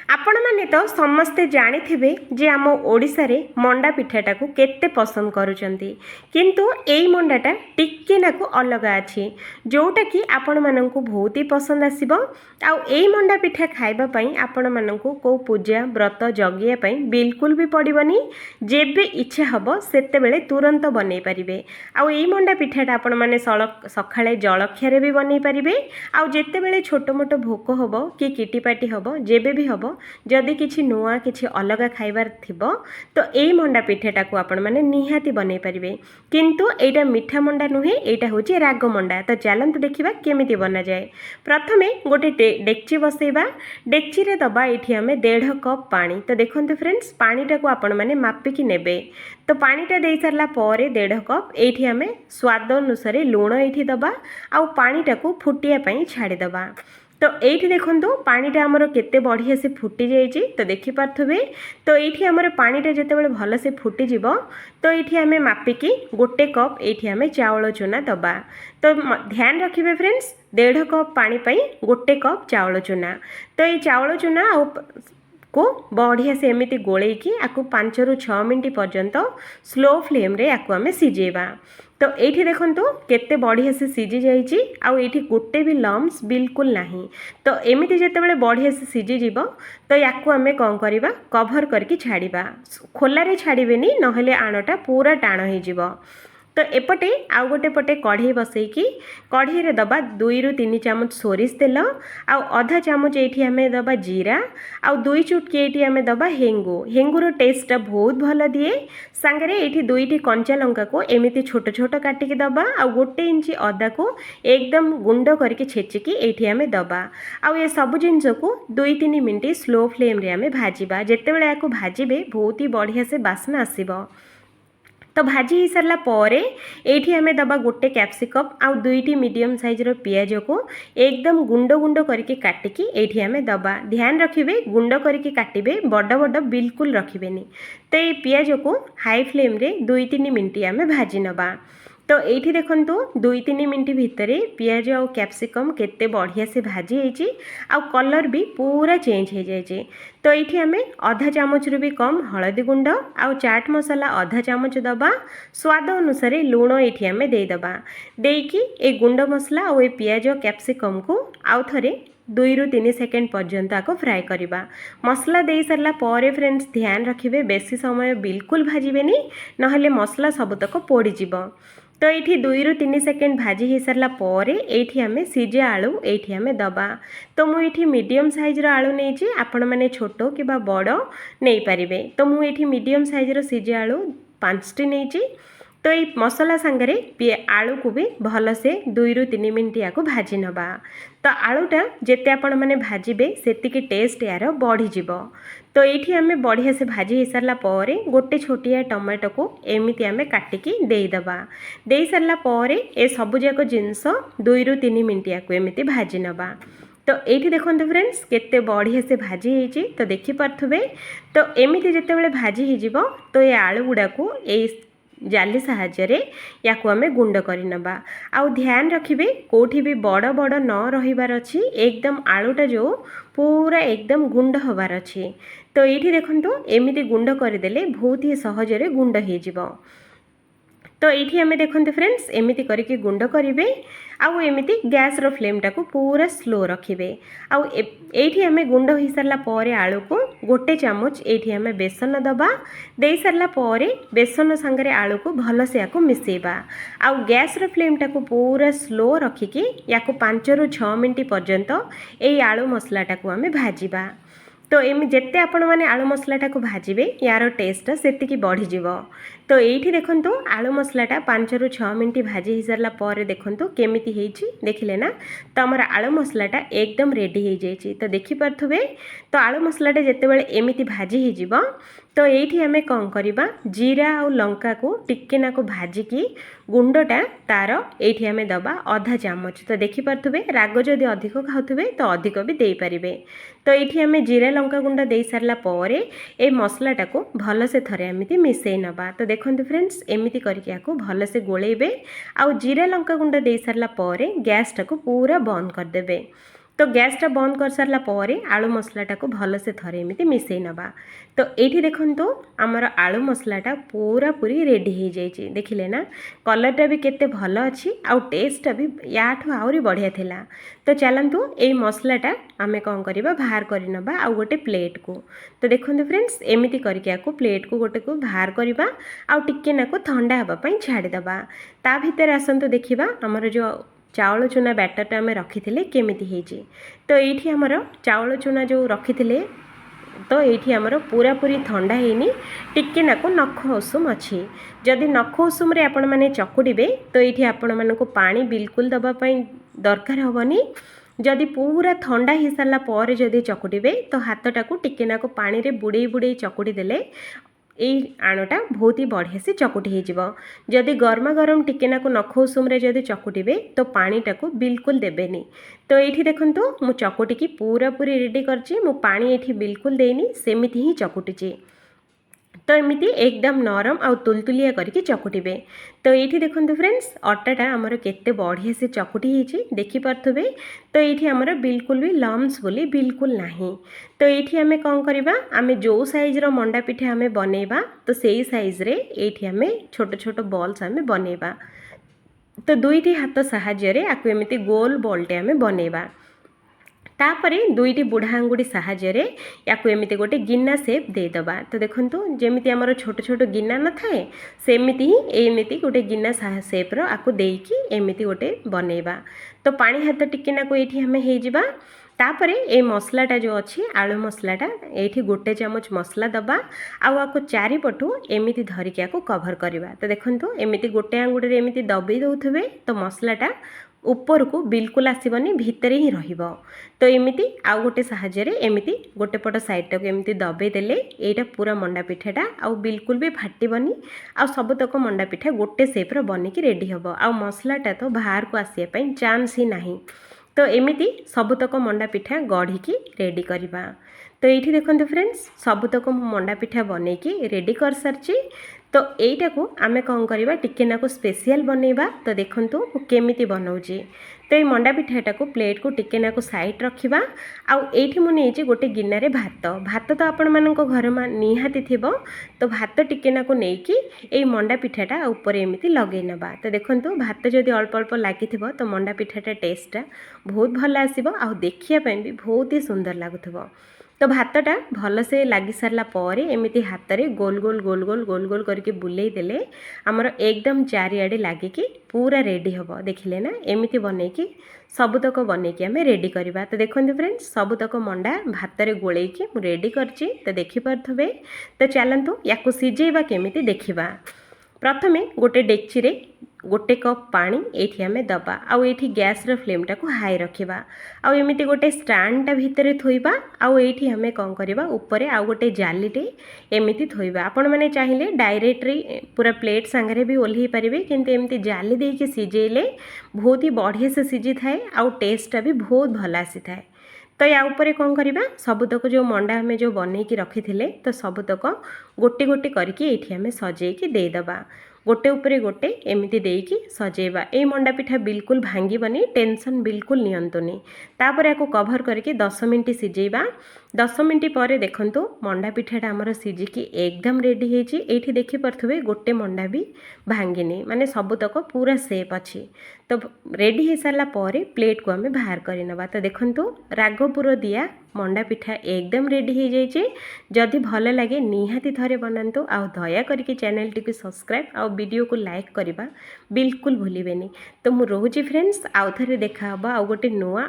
आपण माने तो समस्ते जानिथिबे जे आम ओडिसा रे मंडा पिठाटा को केते पसंद करूचंती किंतु एई मंडाटा टिक्के नाकु अलगा अछि जोटा कि आपण माननकु बहुत ही पसंद आसीबो। आउ एई मंडा पिठा खाइबा पई आपण माननकु को पूजा व्रत जगिया पई बिल्कुल भी पड़िबनी। जेबे इच्छा हबो सेते बेले तुरंत बनै परिबे। आउ एई मंडा पिठाटा आपण माने सखाळे जलखिया रे भी बनै परिबे। आउ जेते बेले छोटो मोटो भोक हबो कि किटीपाटी हबो जेबे भी हबो जदि किछि नुआ किछि अलगा खाइबार थिबो तो एई मंडा पिठाटा को आपण माने निहाती बनै परिबे। किंतु एटा मिठा मंडा नुहे, एटा होची राग मंडा। तो चलंतु देखिबा केमिति बना जाए। प्रथमे गोटे डेक्ची बसैबा। डेक्ची रे दबा एठी हमें 1.5 कप पानी। तो देखंतु फ्रेंड्स पानीटा को आपण माने मापिकी नेबे। तो पानीटा देई सारला परे 1.5 कप एठी हमें स्वाद अनुसार लूण एठी दबा आउ पानीटा को फुटिया पई छाड़ी दबा। तो एठी देखंतु पानीटा हमर केते बढ़िया से फुटी जाइछि। तो देखि पारथबे। तो एठी हमर पानीटा जेतेबेले भल से फुटी जिवो तो एठी हमें मापिकी 1 कप एठी हमें चावल चूना दबा। तो ध्यान रखिबे फ्रेंड्स 1.5 कप पानी पई 1 कप चावल चूना। तो ये चावल चूना को बढ़िया से एमिति गोलेकी आकु 5 रु 6 मिनिट पर्यंत स्लो फ्लेम रे आकु हमें सिजेबा। तो एठी देखंतु केते बढ़िया से सिजी जाइछि आउ एठी गोटे भी लम्स बिल्कुल नाही। तो एमिति जेतेबेले बढ़िया से सिजी जिवो तो याकु हमें कोन करिबा कवर करके छाड़िबा। खोला रे छाड़िबेनी नहले आणटा पूरा टाण हो जिवो। तो एपटे आउ गोटे पटे कढ़ई बसैकी कढ़ई रे दबा 2 रु 3 चामच सोरिष तेल आउ आधा चामच एठी हमें दबा जीरा आउ 2 चुटकी एठी हमें दबा हेंगु। हेंगुर टेस्ट बहुत भल दिए। सांगरे एठी 2टी कंचा लंका को एमिति छोट छोट काटिकी दबा आउ 1 इंची अदा को एकदम गुंड करके छेचिकी एठी हमें दबा। आउ ये सब जिंस को 2-3 मिनिट स्लो फ्लेम रे हमें भाजीबा। जेतेबेले याकु भाजीबे बहुत ही बढ़िया से बास्ना आसीबो। तो भाजी ही सारा परे एठी हमें दबा 1 कैप्सिकम आउ 2टी मीडियम साइज रो पियाज को एकदम गुंड गुंड करके काटिकी एठी हमें दबा। ध्यान रखिबे गुंड करके काटिबे, बड़ बड़ बिल्कुल रखिबेनी। तो ये पियाज को हाई फ्लेम रे 2-3 मिनिट हमें भाजी नबा। तो एठी देखंतु 2-3 मिनिट भितरे पियाज और कैप्सिकम केते बढ़िया से भाजी होईची आउ कलर भी पूरा चेंज हो जाइए। तो ये हमें आधा चामच रु भी कम हलदी गुंड आउ चाट मसाला आधा चामच दबा। स्वाद अनुसार लूण ये हमें देदबा। देकी ए गुंड मसला और ये पियाज कैप्सिकम को आउ थरे 2 रु 3 सेकेंड पर्यंत आको फ्राए करवा। मसला दे सारा पर फ्रेंड्स ध्यान रखिए बेसी समय बिल्कुल भाजबेनी नहले मसला सबतक पोड़ीजिव। तो ये 2 रु 3 सेकेंड भाजी हो सारा पर ये हमें सिझा आलू ये हमें दबा। तो मुझे मीडियम साइज आलू नहीं आपण मैंने छोट कि बड़ नहीं पारे। तो मुझे मीडियम साइज सिझा आलू 5टी नहीं। तो ये मसला सांगरे आलू को भी भल से 2 रु 3 मिनिट या भाजी नबा। तो आलूटा जिते आपण मैंने भाजबे सेतिकी टेस्ट यार बढ़ीजिव। तो ये हमें बढ़िया से भाजी हो सारा पर गोटे छोटिया टमाटो को एमती आम काटिकी देदबा। दे सारा पर ए सबुजाक जिनस 2 रु 3 मिनिट या एमती भाजी नबा। तो ये देखो फ्रेंड्स केते बढ़िया से भाजी होईची। तो देखि पारथुबे। तो एमती जितेबाला भाजी हो तो ये आलू गुड़ा को जाली साहाय्य या आम गुंड करनबा। आउ ध्यान रखिए कौटी भी बड़ बड़ न रहीबार अच्छी एकदम आलूटा जो पूरा एकदम गुंड हबार अच्छी। तो ये देखंतु एमिति गुंड करदेले बहुत ही सहजरे गुंड हो। तो ये हमें देखते फ्रेंड्स एमिति करके गुंड करेंगे। आउ एमिति गैस रो फ्लेम टाको पूरा स्लो रखिए। आउ एठी हमें गुंड हो सारा पर आलू को 1 चामच एठी हमें बेसन दबा। दे सारा पर बेसन सांगरे आलू को भल से याको मिसेबा। आउ गैस रो फ्लेम टाको पूरा स्लो रखिकी याको 5 रु 6 मिनिट पर्यंत ए आलू मसला टाको हमें भाजीबा। तो एम जिते आपण मैंने आलू मसलाटा को भाजबे यार टेस्ट सेतिकी बढ़ीजिव। तो ये देखंतु आलू मसलाटा 5 रु 6 मिनिट भाजी हो सारा पर देखंतु केमिति हेछि देखिले ना। तो आमर आलू मसलाटा एकदम रेडी हो जाइए। तो देखि पारथुबे। तो आलू मसलाटा जेतेबेले एमिति भाजी हो जिवो तो ये हमें कौन करवा जीरा और लंका को टिके को भाजिकी गुंडटा तार ये हमें दबा आधा चामच। तो देखि पारथुबे राग जदि अधिक खाउथुबे तो अधिक भी दे पारिबे। तो ये हमें जीरा लंका गुंड दे सारा पर ए मसलाटा को भल से थरे एमिति मिसई नबा। तो देखंतु फ्रेंड्स एमिति करके याको भल से गोलेबे। आउ जीरा लंका गुंड दे सारा पर गैस टाको पूरा बंद कर देबे। तो गैसटा बंद कर सारा पर आलू मसलाटा को भलसे थरे एमती मिसई नवा। तो ये देखो आमर आलू मसलाटा पूरा पूरी रेडी हो जाइए देखिले ना कलरटा भी केते भल अच्छी आउ टेस्टटा भी याठू आहरी बढ़िया थिला। तो चलतु ये मसलाटा आमे कौन करवा बाहर कर नवा आउ गोटे प्लेट को। तो देखो फ्रेंड्स एमती करके प्लेट को गोटे को बाहर करवा आउ टिके नाको ठंडा हाँपाई छाड़ीदबा। ता भितर आसतु देखा आमर जो चाउल चूना बैटरटा आम रखी केमिति ହେଇଛି। तो ये आमर चाउल चूना जो रखी तो ये आमर पूरा पूरी ठंडा ହେଇନି टिके नाको नख उषुम अच्छी। जदि नख उषुम आपण मैंने चकुड़े तो ये आपण मानक पानी बिल्कुल दवापाई दरकार हेनी। जदि पूरा ठंडा हो सारा पर जदि चकुड़े तो हाथटा को टिके नाको पानी रे बुड़े बुड़े चकुड़ी देले ये आणटा बहुत ही बढ़िया से चकुटी हो। जदि गर्मा गरम टिकेना को नख उषुम जदि चकुटे तो पानीटा को बिल्कुल देवेनि। तो ये देखूँ मु चकुटी की पूरा पूरी रेडी करची मु पानी ये बिल्कुल देनी सेमिति ही चकुटी। तो एमती एकदम नरम आउ तुलतुलिया करके चकुटे। तो ये देखो फ्रेंड्स अटाटा आमर केते बढ़िया से चकुटी होती देखिपे। तो ये आमर बिल्कुल भी लम्स बोली बिल्कुल नहीं। तो ये आम कौन करवा आम जो साइज्र मंडा पिठा आम बनैबा तो सही साइज्रे ये आम छोट छोट बॉल्स आम बनैबा। तो दुईटी हाथ साहाय्य आपको एमती गोल बॉलटे आम बनैबा। तापरे दुईटी बुढ़ा आंगुड़ी साहाय्य याकू एमती गोटे गिना सेप देदबा। तो देखो जमी आमर छोट छोट गिना न थाए सेमती ही एमती गोटे गिना सेप्र आपको देकी एमती गोटे बनैबा। तो पानी हाथ टिकेना को ये आम हो तापरे ए मसलाटा जो अच्छी आलू मसलाटा ये गोटे चामच मसला दबा आपको चारिपटू एमती धरिकी आपको कभर करवा। तो देखो एमती गोटे आंगुड़ी एमती दबे दौथे तो मसलाटा ऊपर को बिल्कुल आसबनी भितर ही रहिबो। तो एमती आउ गोटे साहाय्य एमती गोटे पट साइडटा को एमती दबे देले एटा पूरा मंडा पिठाटा आउ बिल्कुल भी फाटबनी आउ सबतक मंडा पिठा गोटे सेप्र बनिकी रेडी हम आउ मसलाटा तो बाहर को आसिया चांस ही नहीं। तो एमती सबतक मंडा पिठा गढ़ी रेडी करवा। तो ये देखो फ्रेंड्स सबतक मंडा पिठा बनईकी रेडी कर सारी। तो यहीटा को आम कौन करवा टिकेना को स्पेशल बनैबा। तो देखो केमिति बनाऊँगी। तो ये मंडा पिठाटा को प्लेट को टिकेना को साइड रखा आउ ये मुझे गोटे गिना रे भात भात तो आपण मान घर निहाती थी। तो भात टिकेना को लेकिन ये मंडा पिठाटा ऊपर एमती लगे नवा। तो देखो भात जदि अल्प अल्प लगी तो मंडा पिठाटा टेस्टा बहुत भल आसो आ देखापी भी बहुत ही सुंदर लगुव। तो भातटा भल से लगी सारा पर एमती हाथ में गोल गोल गोल गोल गोल गोल करके बुले देले आमर एकदम चारिआडे लगिकी पूरा रेडी हम देखिले ना एमती बनईकी सबतक बनईकी आम रेडी करवा। तो देखो फ्रेंड्स सबतक मंडा भात में गोलेकी रेडी करची। तो देखिपे। तो चलतु या सिझेबा केमिति देखिबा। प्रथमे गोटे डेक्ची रे गोटे कप पानी ये आम दबा आउ ये गैस फ्लेमटा को हाई रखा आउ एमती गोटे स्टैंडटा भितर थोइबा आउ ये आम कौन करवा ऊपर आउ गोटे जालीटे एमती थोइबा। आपण मैंने चाहिए डायरेक्टली पूरा प्लेट सांगरे भी ओल्हे पारे किंतु एमती जाली देके सिझेले बहुत ही बढ़िया से सिझी थाए आउ टेस्टटा भी बहुत भल आसी थाए। तो या ऊपर कौन करवा सबतक जो मंडा आम जो बनईकी रखी थे तो सबतक गोटे गोटे करके ये आम सजेकी देदबा गोटे उपरे गोटे एमती देकी सजेबा। ए मंडा पिठा बिल्कुल भांगीबनी टेंशन बिल्कुल नियंतुनी। तापर याको कभर करके 10 मिनट सिझेबा। 10 मिनट पर देखंतु मंडा पिठाटा आमर सिझिकी एकदम रेडी होइछि। एठी देखि परथुबे गोटे मंडा भी भांगिनी माने सबतक पूरा सेफ अच्छी। तो रेडी हो सारा पर प्लेट को आम बाहर कर नवा। तो देखंतु रागपुर दिया मंडा पिठा एकदम रेडी हो जाइए। जदि भल लगे निहाती थरे बनातु आ दया करके चैनल टी सब्सक्राइब आ वीडियो को लाइक करवा बिल्कुल भूलिबेनी। तो मु रोची फ्रेंड्स आउ थरे देखा आ गोटे नुआ